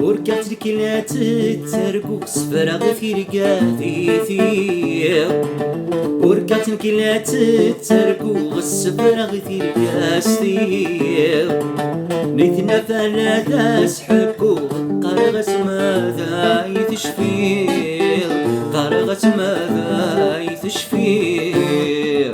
وركبت الكلات تترقو صفرا في رقاثيثي. وركبت الكلات تترقو الصفرا في رقاثي. نيثنا فلا تسحكو قرغت ماذا يتشفير، قرغت ماذا يتشفير.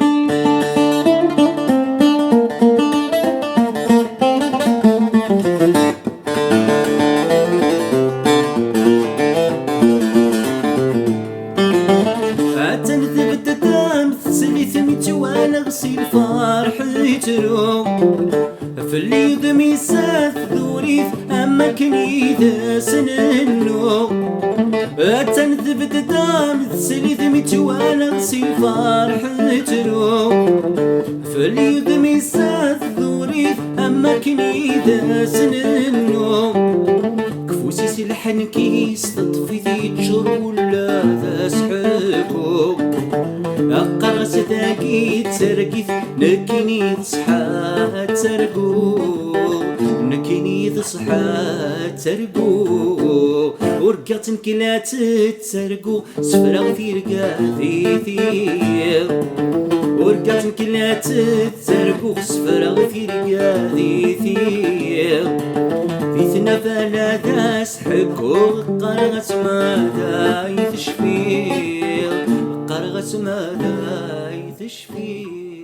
تنذبت الدم تسليت متوانا غسيل فرح يترو في اللي ضمي ساف ذوريث اما كنيد سننو. تنذبت الدم تسليت متوانا غسيل فرح يترو في اللي ضمي ساف ذوريث اما كنيد سننو. كفوسي سلحن كيس تطفي ذي تجر ولا ذا سحبو. أقرص ذاكي ترقيث نكيني تصحى ترقو، نكيني تصحى ترقو. ورقات نكلا تترقو سفرا في رقاثيثي. ورقات نكلا تترقو سفرا في رقاثيثي. ثيثنا فلا داس حكو قرغت ماذا يتشفير، قرغت ماذا يتشفير.